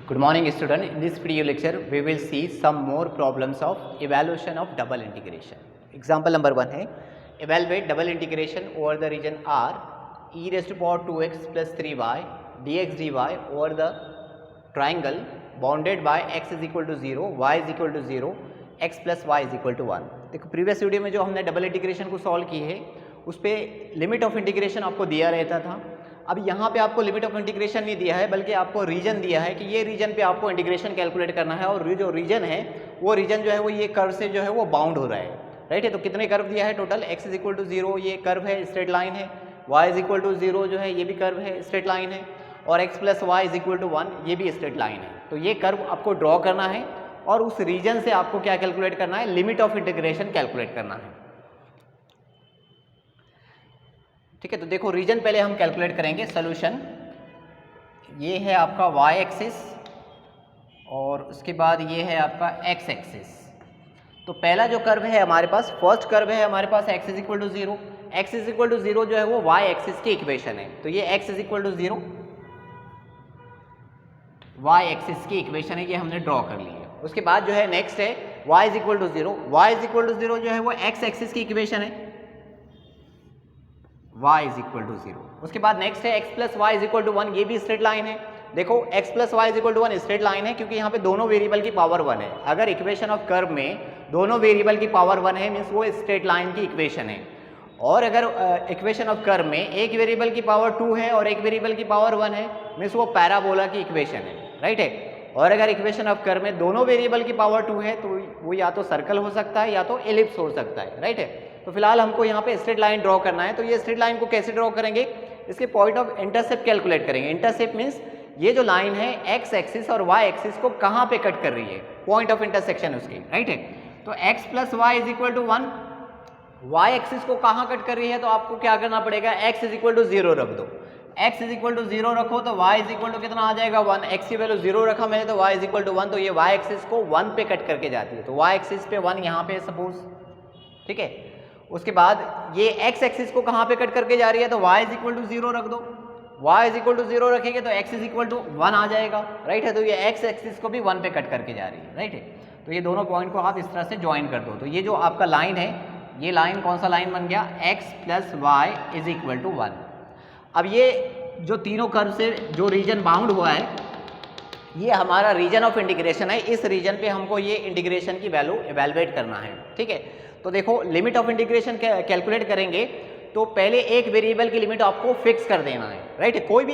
Good morning student. In this video lecture we will see some more problems of evaluation of double integration. Example number 1 है evaluate double integration over the region R e raised to power 2x plus 3y dx dy over the triangle bounded by x is equal to 0, y is equal to 0, x plus y is equal to 1. देखो previous video में जो हमने double integration को solve की है उस पर limit of integration आपको दिया रहता था. अब यहाँ पे आपको लिमिट ऑफ इंटीग्रेशन नहीं दिया है बल्कि आपको रीजन दिया है कि ये रीजन पे आपको इंटीग्रेशन कैलकुलेट करना है और जो रीजन है वो रीजन जो है वो ये कर्व से जो है वो बाउंड हो रहा है. राइट है. तो कितने कर्व दिया है total? x is equal to 0 ये कर्व है, स्ट्रेट लाइन है. y इज इक्वल टू 0 जो है ये भी कर्व है, स्ट्रेट लाइन है. और x plus Y is equal to 1 ये भी स्ट्रेट लाइन है. तो ये कर्व आपको ड्रॉ करना है और उस रीजन से आपको क्या कैलकुलेट करना है? लिमिट ऑफ इंटीग्रेशन कैलकुलेट करना है. ठीक है. तो देखो रीजन पहले हम कैलकुलेट करेंगे. सोल्यूशन ये है आपका y एक्सिस और उसके बाद ये है आपका x एक्सिस. तो पहला जो कर्व है हमारे पास, फर्स्ट कर्व है हमारे पास x is equal to 0. x is equal to 0 जो है वो y एक्सिस की इक्वेशन है. तो ये x is equal to 0 y axis की इक्वेशन है, ये हमने ड्रॉ कर ली है. उसके बाद जो है नेक्स्ट है y is equal to 0. y is equal to 0 जो है वो x एक्सिस की इक्वेशन है, y इज इक्वल टू 0. उसके बाद नेक्स्ट है x plus Y is equal to 1, ये भी स्ट्रेट लाइन है. देखो x plus Y is equal to 1 straight line है क्योंकि यहाँ पे दोनों वेरिएबल की पावर 1 है. अगर इक्वेशन ऑफ कर्व में दोनों वेरिएबल की पावर 1 है मीन्स वो स्ट्रेट लाइन की इक्वेशन है. और अगर इक्वेशन ऑफ कर्व में एक वेरिएबल की पावर 2 है और एक वेरिएबल की पावर 1 है मीन्स वो पैराबोला की इक्वेशन है. राइट है. और अगर इक्वेशन ऑफ कर्व में दोनों वेरिएबल की पावर 2 है तो वो या तो सर्कल हो सकता है या तो एलिप्स हो सकता है. राइट है. तो फिलहाल हमको यहाँ पे स्ट्रेट लाइन ड्रॉ करना है. तो ये स्ट्रेट लाइन को कैसे ड्रॉ करेंगे? इसके पॉइंट ऑफ इंटरसेप्ट कैलकुलेट करेंगे. इंटरसेप्ट मीन्स ये जो लाइन है x एक्सिस और y एक्सिस को कहाँ पे कट कर रही है, पॉइंट ऑफ इंटरसेक्शन उसकी. राइट है. तो x plus Y is equal to 1, y axis को कहाँ कट कर रही है तो आपको क्या करना पड़ेगा? x इज इक्वल टू 0 रख दो. x इज इक्वल टू 0 रखो तो y इज इक्वल टू कितना आ जाएगा? 1. x की वैल्यू 0 रखा मैंने तो y इज इक्वल टू 1. तो ये y एक्सिस को 1 पे कट करके जाती है. तो y एक्सिस पे 1 यहाँ पे सपोज. ठीक है. उसके बाद ये x एक्सिस को कहाँ पे कट करके जा रही है तो y इज इक्वल टू 0 रख दो. y इज इक्वल टू 0 रखेंगे तो x इज इक्वल टू 1 आ जाएगा. राइट है. तो ये x एक्सिस को भी 1 पे कट करके जा रही है. राइट है. तो ये दोनों पॉइंट को आप इस तरह से ज्वाइन कर दो. तो ये जो आपका लाइन है ये लाइन कौन सा लाइन बन गया? x plus Y is equal to 1. अब ये जो तीनों कर्व से जो रीजन बाउंड हुआ है ये हमारा रीजन ऑफ इंटीग्रेशन है. इस रीजन पे हमको ये इंटीग्रेशन की वैल्यू एवेलुएट करना है. ठीक है. तो देखो लिमिट ऑफ इंटीग्रेशन कैलकुलेट करेंगे तो पहले एक वेरिएबल की लिमिट आपको फिक्स कर देना है. राइट है. कोई भी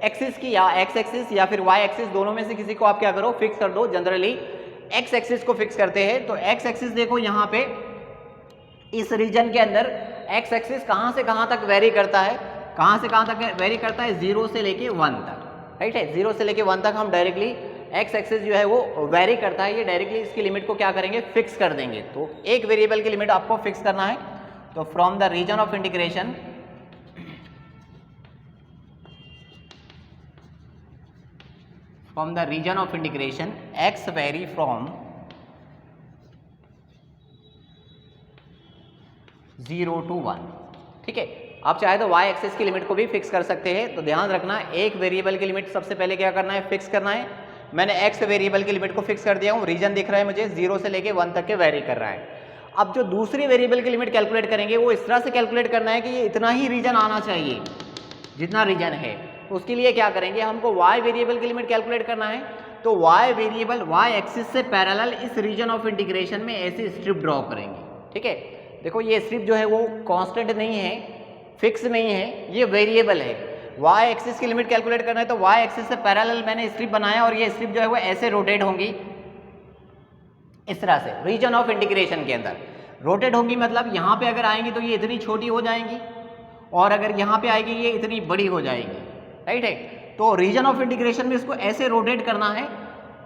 एक्सिस की या x एक्सिस या फिर y एक्सिस दोनों में से किसी को आप क्या करो? फिक्स कर दो. जनरली x एक्सिस को फिक्स करते हैं. तो x एक्सिस देखो यहाँ पे इस रीजन के अंदर x एक्सिस कहाँ से कहाँ तक वेरी करता है? कहाँ से कहाँ तक वेरी करता है? 0 से लेके 1 तक. राइट है. 0 से लेके 1 तक हम डायरेक्टली x एक्सिस जो है वो वेरी करता है. ये डायरेक्टली इसकी लिमिट को क्या करेंगे? फिक्स कर देंगे. तो एक वेरिएबल की लिमिट आपको फिक्स करना है. तो from the region of integration x vary from 0 to 1. ठीक है. आप चाहे तो y एक्सिस की लिमिट को भी फिक्स कर सकते हैं. तो ध्यान रखना एक वेरिएबल की लिमिट सबसे पहले क्या करना है? फिक्स करना है. मैंने x वेरिएबल की लिमिट को फिक्स कर दिया हूँ. रीजन दिख रहा है मुझे 0 से लेके 1 तक के वेरी कर रहा है. अब जो दूसरी वेरिएबल की लिमिट कैलकुलेट करेंगे वो इस तरह से कैलकुलेट करना है कि ये इतना ही रीजन आना चाहिए जितना रीजन है. तो उसके लिए क्या करेंगे? हमको y वेरिएबल की लिमिट कैलकुलेट करना है. तो y वेरिएबल y एक्सिस से पैरेलल इस रीजन ऑफ इंटीग्रेशन में ऐसी स्ट्रिप ड्रॉ करेंगे. ठीक है. देखो ये स्ट्रिप जो है वो कांस्टेंट नहीं है, फिक्स नहीं है, ये वेरिएबल है. y एक्सिस की लिमिट कैलकुलेट करना है तो y एक्सिस से पैरेलल मैंने स्ट्रिप बनाया और ये स्ट्रिप जो है वो ऐसे रोटेट होंगी इस तरह से रीजन ऑफ इंटीग्रेशन के अंदर रोटेट होंगी. मतलब यहाँ पे अगर आएंगी तो ये इतनी छोटी हो जाएंगी और अगर यहाँ पे आएगी ये इतनी बड़ी हो जाएगी. राइट है. तो रीजन ऑफ इंटीग्रेशन में इसको ऐसे रोटेट करना है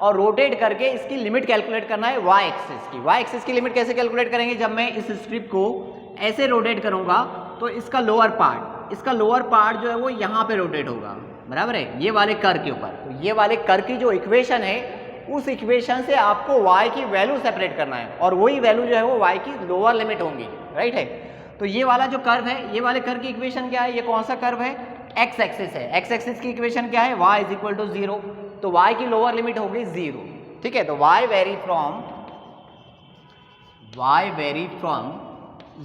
और रोटेट करके इसकी लिमिट कैलकुलेट करना है y एक्सिस की. y एक्सिस की लिमिट कैसे कैलकुलेट करेंगे? जब मैं इस स्ट्रिप को ऐसे रोटेट करूंगा तो इसका लोअर पार्ट जो है वो यहाँ पे रोटेट होगा. बराबर है. ये वाले कर्व के ऊपर. तो ये वाले कर्व की जो इक्वेशन है उस इक्वेशन से आपको y की वैल्यू सेपरेट करना है और वही वैल्यू जो है वो y की लोअर लिमिट होंगी. राइट है. तो ये वाला जो कर्व है ये वाले कर्व की इक्वेशन क्या है? ये कौन सा कर्व है? x एक्सिस है. x एक्सिस की इक्वेशन क्या है? y is equal to 0. तो y की लोअर लिमिट होगी 0, ठीक है। तो y वेरी फ्रॉम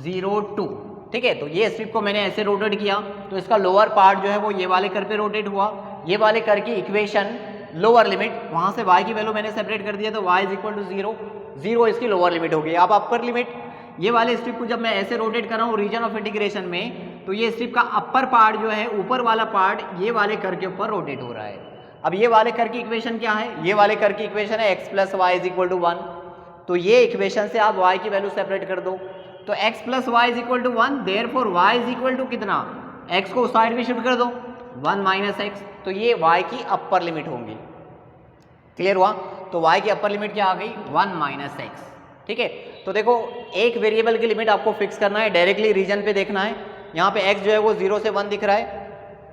0 टू, ठीक है। तो ये स्ट्रिप को मैंने ऐसे रोटेट किया तो इसका लोअर पार्ट जो है वो ये वाले कर पे रोटेट हुआ, ये वाले कर की इक्वेशन लोअर लिमिट, वहां से y की वैल्यू मैंने सेपरेट कर दिया तो y इज इक्वल टू 0, 0 इसकी लोअर लिमिट होगी। अब अपर लिमिट, ये वाले स्ट्रिप को जब मैं ऐसे रोटेट कर रहा हूँ रीजन ऑफ इंटीग्रेशन में, तो ये स्ट्रिप का अपर पार्ट जो है, ऊपर वाला पार्ट ये वाले कर के ऊपर रोटेट हो रहा है। अब ये वाले कर की इक्वेशन क्या है, ये वाले कर की इक्वेशन है x plus Y is equal to 1, तो ये इक्वेशन से आप y की वैल्यू सेपरेट कर दो, तो x plus Y is equal to 1, देयरफॉर y इज इक्वल टू कितना, x को उस साइड में शिफ्ट कर दो 1 माइनस एक्स, तो ये y की अपर लिमिट होंगी। क्लियर हुआ? तो y की अपर लिमिट क्या आ गई 1 माइनस एक्स, ठीक है। तो देखो एक वेरिएबल की लिमिट आपको फिक्स करना है, डायरेक्टली रीजन पे देखना है। यहाँ पे x जो है वो 0 से 1 दिख रहा है,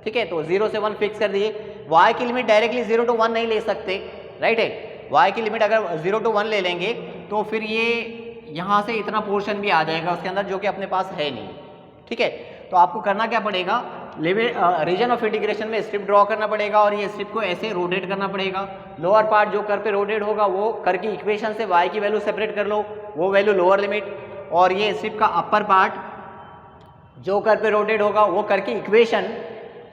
ठीक है, तो 0 से 1 फिक्स कर दिए। y की लिमिट डायरेक्टली 0 टू 1 नहीं ले सकते, राइट है। y की लिमिट अगर 0 टू 1 ले लेंगे तो फिर ये यहाँ से इतना पोर्शन भी आ जाएगा उसके अंदर जो कि अपने पास है नहीं, ठीक है। तो आपको करना क्या पड़ेगा, लिमिट रीजन ऑफ इंटीग्रेशन में स्ट्रिप ड्रॉ करना पड़ेगा और ये स्ट्रिप को ऐसे रोटेट करना पड़ेगा। लोअर पार्ट जो कर पे रोटेट होगा वो कर की इक्वेशन से y की वैल्यू सेपरेट कर लो, वो वैल्यू लोअर लिमिट, और ये स्ट्रिप का अपर पार्ट जो कर पे रोटेट होगा वो कर की इक्वेशन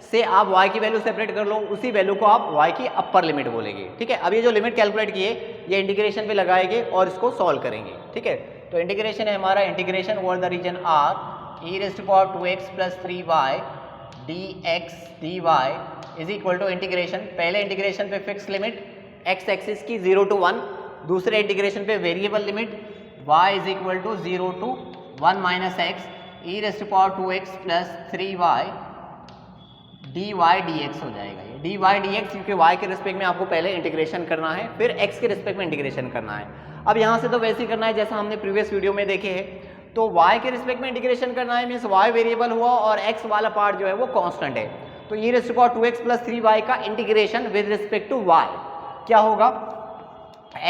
से आप y की वैल्यू सेपरेट कर लो, उसी वैल्यू को आप y की अपर लिमिट बोलेंगे, ठीक है। अब ये जो लिमिट कैलकुलेट किए ये इंटीग्रेशन पे लगाएंगे और इसको सॉल्व करेंगे, ठीक है। तो इंटीग्रेशन है हमारा, integration over the region r e raise to power 2x plus 3y dx dy is equal to integration, पहले इंटीग्रेशन पे फिक्स लिमिट x एक्सिस की 0 टू 1, दूसरे इंटीग्रेशन पे variable limit y is equal to 0 to 1 minus x e raise to power 2x plus 3y dy dx हो जाएगा। ये dy dx क्योंकि y के रिस्पेक्ट में आपको पहले इंटीग्रेशन करना है, फिर x के रिस्पेक्ट में इंटीग्रेशन करना है। अब यहाँ से तो वैसे ही करना है जैसा हमने प्रीवियस वीडियो में देखे हैं, तो y के रिस्पेक्ट में इंटीग्रेशन करना है, मीन्स y वेरिएबल हुआ और x वाला पार्ट जो है वो कांस्टेंट है। तो e raise to power 2x plus 3y का integration with respect to y क्या होगा,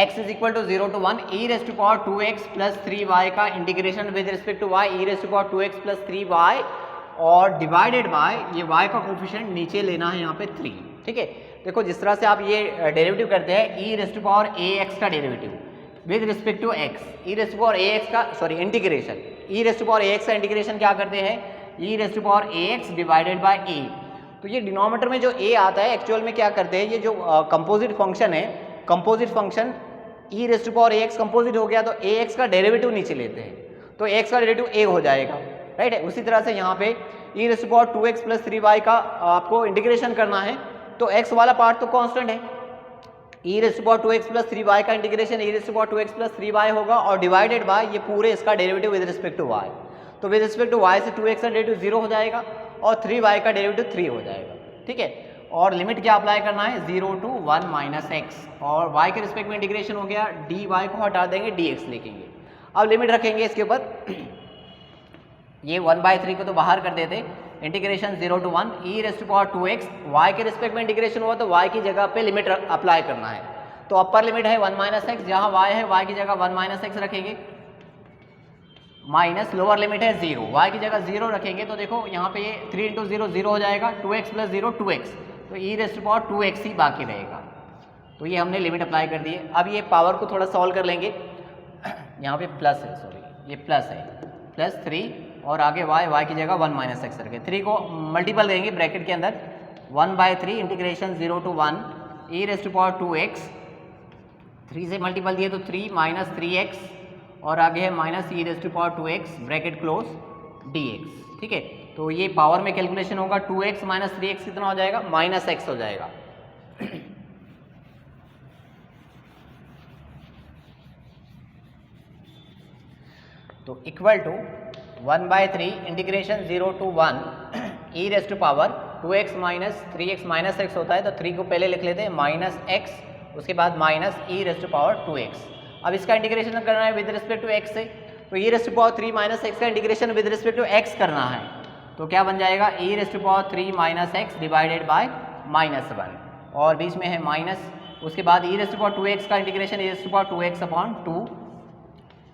x is equal to 0 to 1 e raise to power 2x plus 3y का integration with respect to y e raise to power 2x plus 3y और divided by ये y का coefficient नीचे लेना है यहाँ पे 3, ठीक है। देखो जिस तरह से आप ये डेरिवेटिव करते हैं e raise to power ax का derivative with respect to x, e raise to power ax का sorry integration, e raise to power ax का इंटीग्रेशन क्या करते हैं, e raise to power ax divided by a। तो ये denominator में जो a आता है एक्चुअल में क्या करते हैं, ये जो कंपोजिट फंक्शन है, composite function e raise to power ax composite हो गया तो ax का डेरिवेटिव नीचे लेते हैं, तो x का डेरिवेटिव a हो जाएगा, राइट है। उसी तरह से यहाँ पे e raise to power 2x plus 3y का आपको इंटीग्रेशन करना है, तो x वाला पार्ट तो कांस्टेंट है, e raise to power 2x plus 3y का integration e raise to power 2x plus 3y होगा और डिवाइडेड बाय ये पूरे इसका derivative with respect to y, तो विद रिस्पेक्ट टू y से 2x का डेरिवेटिव 0 हो जाएगा और 3y का डेरिवेटिव 3 हो जाएगा, ठीक है। और लिमिट क्या अप्लाई करना है 0 टू 1 माइनस एक्स, और y के रिस्पेक्ट में इंटीग्रेशन हो गया, dy को हटा देंगे dx लिखेंगे। अब लिमिट रखेंगे इसके ऊपर ये 1/3 को तो बाहर कर देते, integration 0 to 1 e raise to power 2x, y के रिस्पेक्ट में इंटीग्रेशन हुआ तो y की जगह पे लिमिट अप्लाई करना है, तो अपर लिमिट है 1 माइनस एक्स, जहाँ y है y की जगह 1 माइनस एक्स रखेंगे, माइनस लोअर लिमिट है 0, y की जगह 0 रखेंगे, तो देखो यहाँ पे ये 3 इंटू 0 0 हो जाएगा, 2x प्लस 0 2x, तो e raise to power 2x ही बाकी रहेगा। तो ये हमने लिमिट अप्लाई कर दी है। अब ये पावर को थोड़ा सॉल्व कर लेंगे, यहाँ पे प्लस है, सॉरी ये प्लस है, प्लस 3 और आगे y की जगह 1 माइनस एक्स रखें, 3 को मल्टीपल देंगे ब्रैकेट के अंदर, 1/3 integration 0 to 1 e raise to power 2x, 3 से मल्टीपल दिए तो 3 माइनस 3x और आगे है minus e raise to power 2x bracket close dx, ठीक है। तो ये पावर में कैलकुलेशन होगा, 2x माइनस 3x कितना हो जाएगा, माइनस x हो जाएगा। तो equal to 1/3 integration 0 to 1 e raise to power 2x minus 3x, minus x होता है तो 3 को पहले लिख लेते हैं माइनस x, उसके बाद minus e raise to power 2x। अब इसका इंटीग्रेशन करना है विद रिस्पेक्ट टू x से, तो e raise to power 3 minus x का integration with respect to x करना है, तो क्या बन जाएगा e raise to power 3 minus x divided by minus 1 और बीच में है माइनस, उसके बाद e raise to power 2x का integration e raise to power 2x upon 2,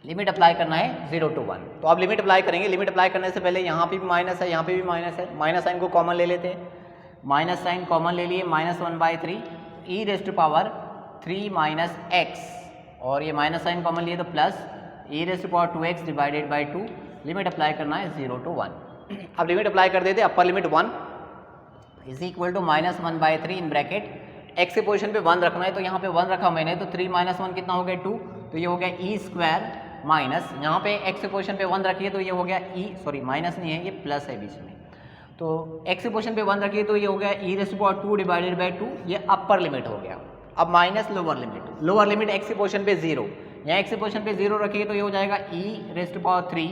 limit apply करना है 0 टू 1। तो अब लिमिट अप्लाई करेंगे, लिमिट अप्लाई करने से पहले यहाँ पे भी माइनस है, यहाँ पे भी माइनस है, माइनस साइन को कॉमन ले लेते हैं, माइनस साइन कॉमन ले लिए, minus 1/3 e rest to power 3 minus x, और ये माइनस साइन कॉमन लिए तो plus e rest to power 2x divided by 2, limit apply करना है 0 to 1। अब लिमिट अप्लाई कर देते, upper limit 1 is equal to -1/3 in bracket x के पोजीशन पे 1 रखना है, तो यहाँ पे 1 रखा मैंने, तो 3 - 1 कितना हो गया 2, तो ये हो गया ई स्क्वायर माइनस, यहाँ पे एक्स के पोजीशन पे 1 रखिए तो ये हो गया ई, सॉरी माइनस नहीं है ये प्लस है बीच में, तो एक्स के पोजीशन पे 1 रखिए तो ये हो गया e rest to power 2 divided by 2, ये अपर लिमिट हो गया। अब माइनस लोअर लिमिट एक्स के पोजीशन पे 0, यहाँ एक्स के पोजीशन पे 0 रखिए तो ये हो जाएगा ई रेस्ट टू पावर 3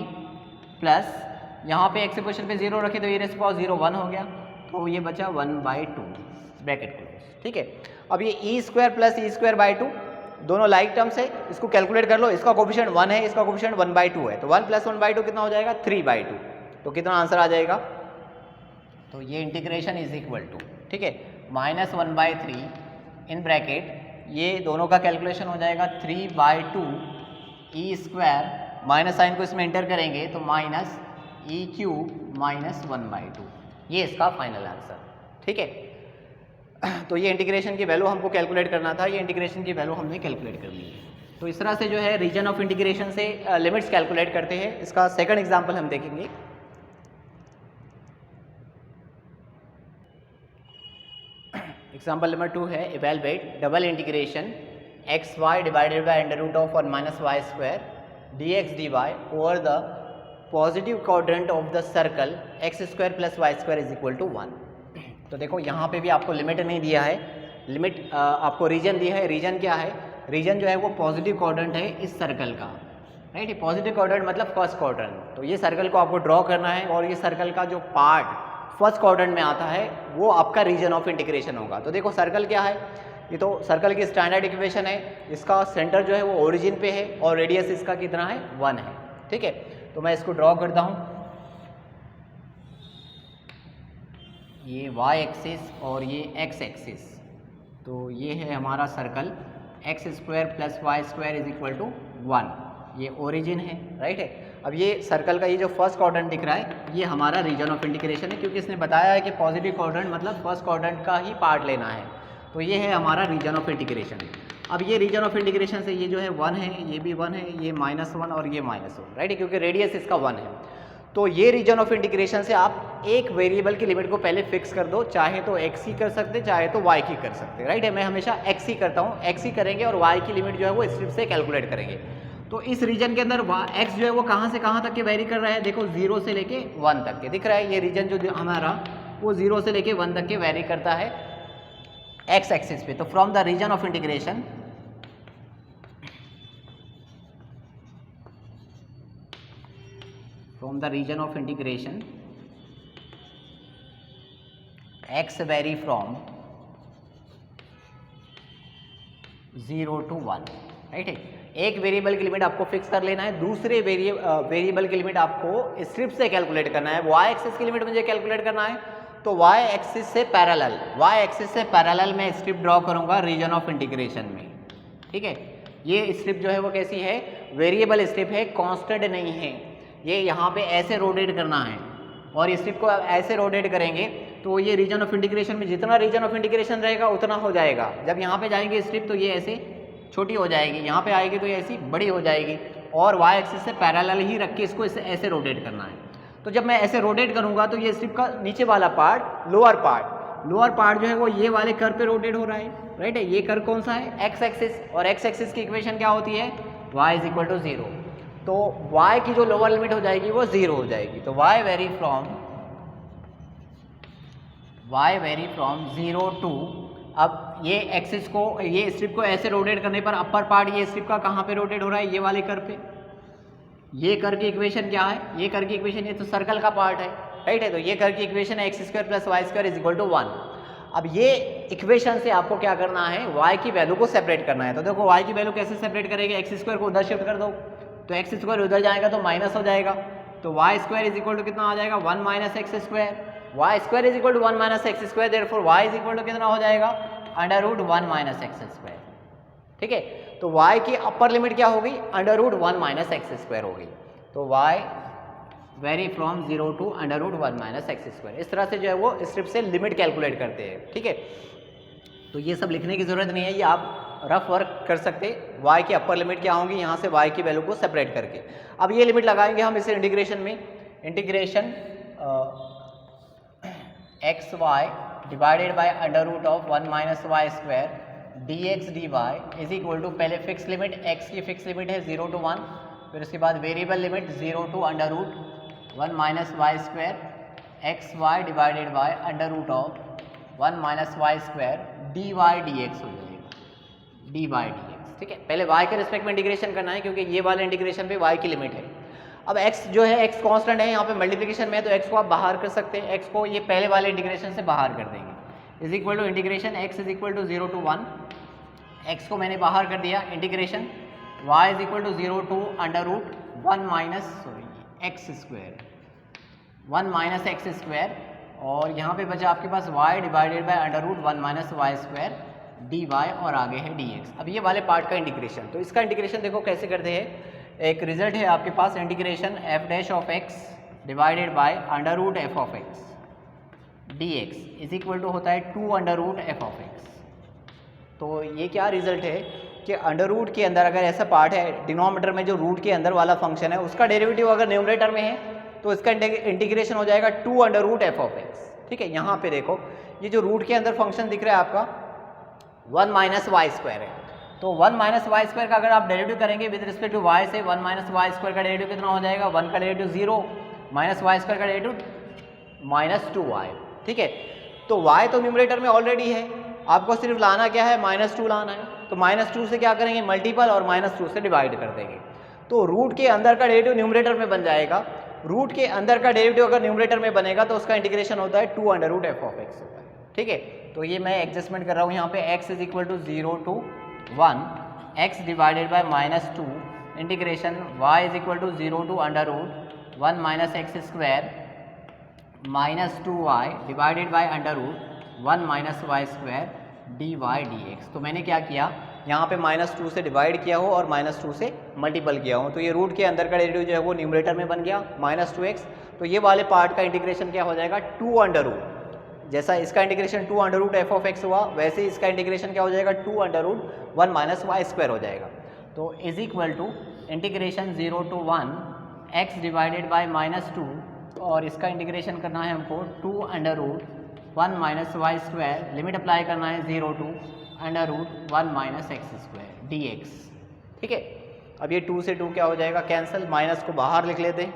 प्लस यहाँ पे एक्स के पोजीशन पे 0 रखिए तो ई रेस्ट टू पावर 0 1 हो गया, तो ये बचा 1/2 ब्रैकेट क्लोज। ठीक है, अब ये e square plus e square by 2 दोनों लाइक टर्म्स है, इसको कैलकुलेट कर लो, इसका कोफिशिएंट 1 है, इसका कोफिशिएंट 1/2 है, तो 1 + 1/2 कितना हो जाएगा 3/2, तो कितना आंसर आ जाएगा, तो ये इंटीग्रेशन इज इक्वल टू, ठीक है, -1/3 इन ब्रैकेट, ये दोनों का कैलकुलेशन हो जाएगा 3/2 ई स्क्वायर, माइनस साइन को इसमें एंटर करेंगे तो माइनस ई क्यूब माइनस 1/2, ये इसका फाइनल आंसर। ठीक है, तो ये इंटीग्रेशन की वैल्यू हमको कैलकुलेट करना था, ये इंटीग्रेशन की वैल्यू हमने कैलकुलेट कर ली है। तो इस तरह से जो है रीजन ऑफ इंटीग्रेशन से लिमिट्स कैलकुलेट करते हैं। इसका सेकंड एग्जांपल हम देखेंगे। एग्जांपल नंबर 2 है, evaluate double integration x y divided by √1 - y² dx dy over the positive quadrant of the circle x² + y² = 1। तो देखो यहाँ पे भी आपको लिमिट नहीं दिया है, लिमिट आपको रीजन दिया है। रीजन क्या है, रीजन जो है वो पॉजिटिव क्वाड्रेंट है इस सर्कल का, राइट। पॉजिटिव क्वाड्रेंट मतलब फर्स्ट क्वाड्रेंट, तो ये सर्कल को आपको ड्रॉ करना है और ये सर्कल का जो पार्ट फर्स्ट क्वाड्रेंट में आता है वो आपका रीजन ऑफ इंटीग्रेशन होगा। तो देखो सर्कल क्या है, ये तो सर्कल की स्टैंडर्ड इक्वेशन है, इसका सेंटर जो है वो ओरिजिन पे है और रेडियस इसका कितना है 1 है। ठीक है, तो मैं इसको ड्रॉ करता हूँ, ये y एक्सिस और ये x एक्सिस, तो ये है हमारा सर्कल x² + y² = 1, ये ओरिजिन है, राइट है। अब ये सर्कल का ये जो फर्स्ट क्वाड्रेंट दिख रहा है ये हमारा रीजन ऑफ इंटीग्रेशन है, क्योंकि इसने बताया है कि पॉजिटिव क्वाड्रेंट मतलब फर्स्ट क्वाड्रेंट का ही पार्ट लेना है, तो ये है हमारा रीजन ऑफ इंटीग्रेशन। अब ये रीजन ऑफ इंटीग्रेशन से ये जो है 1 है, ये भी 1 है, ये -1 और ये -1, राइट है, क्योंकि रेडियस इसका 1 है। तो ये रीजन ऑफ इंटीग्रेशन से आप एक वेरिएबल की लिमिट को पहले फिक्स कर दो, चाहे तो x ही कर सकते, चाहे तो y की कर सकते, राइट है। मैं हमेशा x ही करता हूँ, x ही करेंगे और y की लिमिट जो है वो स्ट्रिप से कैलकुलेट करेंगे। तो इस रीजन के अंदर x जो है वो कहाँ से कहाँ तक के वेरी कर रहा है, देखो 0 से लेके 1 तक के दिख रहा है। ये रीजन जो हमारा वो 0 से लेके 1 तक के वेरी करता है x एक्सिस पे। तो from the region of integration x vary from 0 to 1, right है। एक वेरिएबल की लिमिट आपको फिक्स कर लेना है, दूसरे वेरिएबल की लिमिट आपको स्ट्रिप से कैलकुलेट करना है। y एक्सिस की लिमिट मुझे कैलकुलेट करना है, तो y एक्सिस से पैरेलल मैं स्ट्रिप ड्रॉ करूंगा रीजन ऑफ इंटीग्रेशन में। ठीक है, ये स्ट्रिप जो है वो कैसी है, वेरिएबल स्ट्रिप है, कांस्टेंट नहीं है। ये यहाँ पे ऐसे रोटेट करना है और इस स्ट्रिप को ऐसे रोटेट करेंगे तो ये रीजन ऑफ इंटीग्रेशन में जितना रीजन ऑफ इंटीग्रेशन रहेगा उतना हो जाएगा। जब यहाँ पे जाएंगे स्ट्रिप तो ये ऐसे छोटी हो जाएगी, यहाँ पे आएगी तो ये ऐसी बड़ी हो जाएगी, और y एक्सिस से पैरेलल ही रख के इसको ऐसे रोटेट करना है। तो जब मैं ऐसे रोटेट करूँगा तो ये स्ट्रिप का नीचे वाला पार्ट, लोअर पार्ट जो है वो ये वाले कर्व पे रोटेट हो रहा है, राइट है। ये कर्व कौन सा है, x एक्सिस, और x एक्सिस की इक्वेशन क्या होती है, y = 0। तो y की जो लोअर लिमिट हो जाएगी वो 0 हो जाएगी। तो y वेरी फ्रॉम 0 to, अब ये एक्सिस को, ये स्ट्रिप को ऐसे रोटेट करने पर अपर पार्ट ये स्ट्रिप का कहाँ पे रोटेट हो रहा है, ये वाले कर्व पे। ये कर्व की इक्वेशन क्या है, ये कर्व की इक्वेशन, ये तो सर्कल का पार्ट है, राइट है। तो ये कर्व की इक्वेशन है x² + y² = 1। अब ये इक्वेशन से आपको क्या करना है, y की वैल्यू को सेपरेट करना है। तो देखो y की वैल्यू कैसे सेपरेट करेंगे, x² को उधर शिफ्ट कर दो, तो x² उधर जाएगा तो माइनस हो जाएगा, तो y² कितना आ जाएगा 1 - x², y² = 1 - x², therefore y कितना हो जाएगा √1 - x²। ठीक है, तो y की अपर लिमिट क्या होगी, √1 - x² होगी। तो y very from 0 to √1 - x²। इस तरह से जो है वो स्ट्रिप से लिमिट कैलकुलेट करते हैं। ठीक है, तो ये सब लिखने की ज़रूरत नहीं है, ये आप रफ वर्क कर सकते। y की अपर लिमिट क्या होंगी, यहाँ से y की वैल्यू को सेपरेट करके। अब ये लिमिट लगाएंगे हम इसे इंटीग्रेशन में, integration x y divided by under root of 1 minus y square dx dy is equal to, पहले फिक्स लिमिट x की फिक्स लिमिट है 0 to 1, फिर उसके बाद variable limit 0 to under root 1 minus y square x y divided by under root of 1 minus y square dy dx हो जाएगा, dy dx। ठीक है, पहले y के रिस्पेक्ट में इंटीग्रेशन करना है क्योंकि ये वाले इंटीग्रेशन पे y की लिमिट है। अब x जो है x कांस्टेंट है, यहाँ पे मल्टीप्लिकेशन में है तो x को आप बाहर कर सकते हैं, x को ये पहले वाले इंटीग्रेशन से बाहर कर देंगे। Is equal to integration x is equal to 0 to 1, x को मैंने बाहर कर दिया, integration y is equal to 0 to under root 1 minus x square 1 minus x square, और यहाँ पे बचा आपके पास y divided by under root 1 minus y square dy और आगे है dx। अब ये वाले पार्ट का इंटीग्रेशन, तो इसका इंटीग्रेशन देखो कैसे करते हैं। एक रिजल्ट है आपके पास integration f dash of x divided by under root f of x dx is equal to होता है 2 under root f of x। तो ये क्या रिजल्ट है कि अंडर रूट के अंदर अगर ऐसा पार्ट है डिनोमिनेटर में जो रूट के अंदर वाला फंक्शन है उसका डेरिवेटिव अगर न्यूमरेटर में है तो इसका इंटीग्रेशन हो जाएगा 2 under root f of x। ठीक है, यहाँ पे देखो ये जो रूट के अंदर फंक्शन दिख रहा है आपका 1 माइनस वाई स्क्वायर है, तो 1 माइनस वाई स्क्वायर का अगर आप डेरिवेटिव करेंगे विद रिस्पेक्ट टू y से 1 माइनस वाई स्क्वायर का डेरिवेटिव कितना हो जाएगा, 1 का डेरिवेटिव 0 माइनस वाई स्क्वायर का डेरिवेटिव माइनस 2y। ठीक है, तो y तो न्यूमरेटर में ऑलरेडी है, आपको सिर्फ लाना क्या है, -2 लाना है। तो -2 से क्या करेंगे, मल्टीपल और -2 से डिवाइड कर देंगे, तो रूट के अंदर का डेरिवेटिव न्यूमरेटर में बन जाएगा। रूट के अंदर का डेरिवेटिव अगर न्यूमरेटर में बनेगा तो उसका इंटीग्रेशन होता है 2 under root f of x होता है। ठीक है, तो ये मैं एडजस्टमेंट कर रहा हूँ यहाँ पे x is equal to 0 to 1 x divided by -2 integration y is equal to 0 to under root 1 minus x square -2y divided by under root 1 minus y square dy dx। तो मैंने क्या किया, यहाँ पे -2 से डिवाइड किया हो और -2 से मल्टीपल किया हो, तो ये रूट के अंदर का डेरिवेटिव जो है वो न्यूमरेटर में बन गया -2x। तो ये वाले पार्ट का इंटीग्रेशन क्या हो जाएगा, 2 अंडर रूट, जैसा इसका integration 2 under root f of x हुआ वैसे ही इसका इंटीग्रेशन क्या हो जाएगा, 2 under root 1 minus y square हो जाएगा। तो is equal to integration 0 to 1 x divided by -2, और इसका इंटीग्रेशन करना है हमको 2 under root 1 minus y square, limit apply करना है 0 to under root 1 minus x square dx। ठीक है, अब ये 2 से 2 क्या हो जाएगा, कैंसिल, माइनस को बाहर लिख लेते हैं,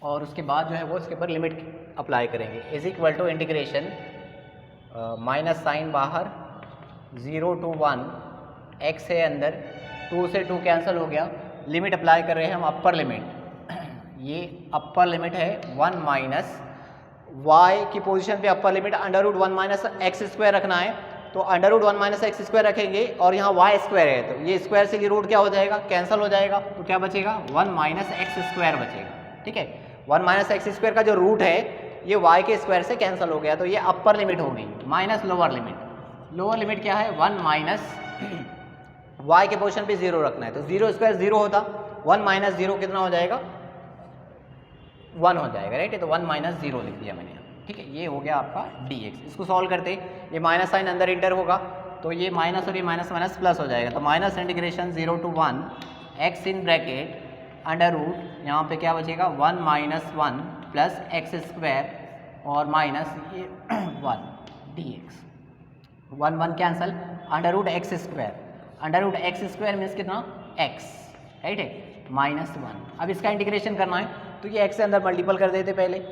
और उसके बाद जो है वो इसके ऊपर लिमिट अप्लाई करेंगे। Is equal to integration minus sign बाहर 0 to 1 x है अंदर, 2 से 2 कैंसिल हो गया, लिमिट अप्लाई कर रहे हैं हम अपर लिमिट, ये अपर लिमिट है 1 माइनस y की पोजीशन पे upper limit under root 1 minus x square रखना है, तो under root 1 minus x square रखेंगे और यहाँ y स्क्वायर है तो ये स्क्वायर से ये रूट क्या हो जाएगा, कैंसिल हो जाएगा, तो क्या बचेगा 1 माइनस एक्स स्क्वायर बचेगा। ठीक है, 1 माइनस एक्स स्क्वायर का जो रूट है ये y के स्क्वायर से कैंसिल हो गया, तो ये अपर लिमिट हो गई minus lower limit. Lower limit क्या है, 1 माइनस y के पोजीशन पे 0 रखना है, तो 0 स्क्वायर 0 होता, 1 माइनस 0 कितना हो जाएगा, 1 हो जाएगा, राइट। तो 1 माइनस 0 लिख दिया मैंने। ठीक है, ये हो गया आपका dx। इसको सॉल्व करते, ये माइनस साइन अंदर इंटर होगा तो ये माइनस और ये माइनस माइनस प्लस हो जाएगा, तो minus integration 0 to 1 x in bracket under root, यहाँ पे क्या बचेगा 1 माइनस 1 प्लस एक्स स्क्वायर और माइनस ये 1 dx, 1 1 cancel, under root x square, under root x square means कितना x, राइट है, -1। अब इसका इंटीग्रेशन करना है तो ये x से अंदर मल्टीपल कर देते, पहले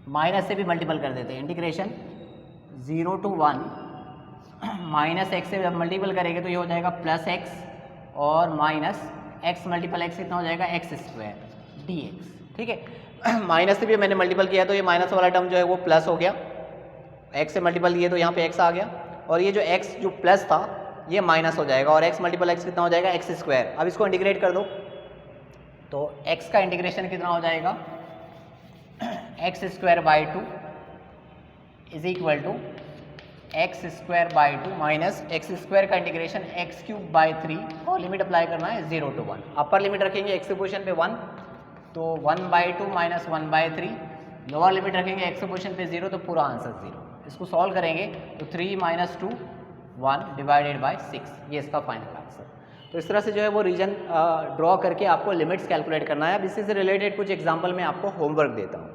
माइनस से भी मल्टीपल कर देते, इंटीग्रेशन 0 to 1 माइनस एक्स से जब मल्टीपल करेंगे तो ये हो जाएगा प्लस एक्स और माइनस एक्स मल्टीपल एक्स कितना हो जाएगा एक्स स्क्वायर dx। ठीक है, माइनस से भी मैंने मल्टीपल किया तो ये माइनस वाला टर्म जो है वो प्लस हो गया, एक्स से मल्टीपल किए तो यहाँ पे एक्स आ गया, और ये जो एक्स जो प्लस था ये माइनस हो जाएगा और एक्स मल्टीपल एक्स कितना हो जाएगा एक्स स्क्वायर। अब इसको इंटीग्रेट कर दो तो x का इंटीग्रेशन कितना हो जाएगा, x square by 2 is equal to x square by 2 minus x square का इंटीग्रेशन एक्स क्यूब बाई 3 और लिमिट अप्लाई करना है 0 to 1। अपर लिमिट रखेंगे एक्स की पोजीशन पे 1, तो 1 by 2 minus 1 by 3 lower limit रखेंगे x पोजिशन पे 0 तो पूरा आंसर 0। इसको सॉल्व करेंगे तो 3 - 2 1 डिवाइडेड बाय 6, ये इसका फाइनल आंसर। तो इस तरह से जो है वो रीजन ड्रॉ करके आपको लिमिट्स कैलकुलेट करना है। अब इससे रिलेटेड कुछ एग्जांपल मैं आपको होमवर्क देता हूँ।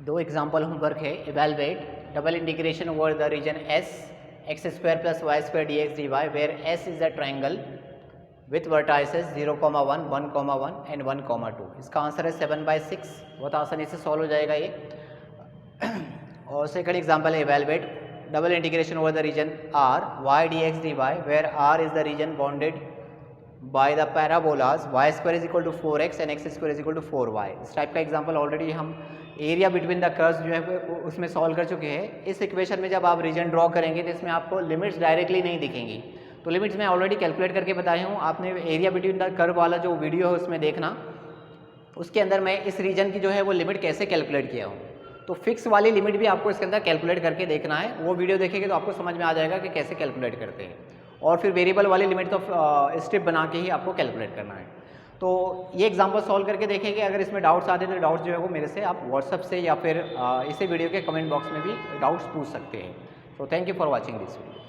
दो एग्जांपल होमवर्क है। Evaluate double integration over the region S x² + y² dx dy where S is a triangle with vertices 0,1 1,1 and 1,2। इसका आंसर है 7/6। बहुत आसानी से सॉल्व हो जाएगा ये। और सेकंड एग्जांपल है evaluate double integration over the region R y dx dy where R is the region bounded by the parabolas y² = 4x and x² = 4y। इस टाइप का एग्जांपल ऑलरेडी हम एरिया बिटवीन द कर्व्स जो है उसमें solve कर चुके हैं। इस इक्वेशन में जब आप रीजन ड्रॉ करेंगे तो इसमें आपको लिमिट्स डायरेक्टली नहीं दिखेंगी, तो लिमिट्स मैं ऑलरेडी कैलकुलेट करके बताया हूँ। आपने एरिया बिटवीन द कर्व वाला जो वीडियो है उसमें देखना, उसके अंदर मैं इस रीजन की जो है वो लिमिट कैसे कैलकुलेट किया हूँ। तो फिक्स वाली लिमिट भी आपको इसके अंदर कैलकुलेट करके देखना है। वो वीडियो देखेंगे तो आपको समझ में आ जाएगा कि कैसे कैलकुलेट करते हैं। और फिर वेरिएबल वाली लिमिट तो स्टेप बना के ही आपको कैलकुलेट करना है। तो ये एग्जांपल सॉल्व करके देखेंगे। अगर इसमें डाउट्स आते हैं तो डाउट्स जो है वो मेरे से आप व्हाट्सएप से या फिर इसी वीडियो के कमेंट बॉक्स में भी डाउट्स पूछ सकते हैं। तो thank you for watching this video.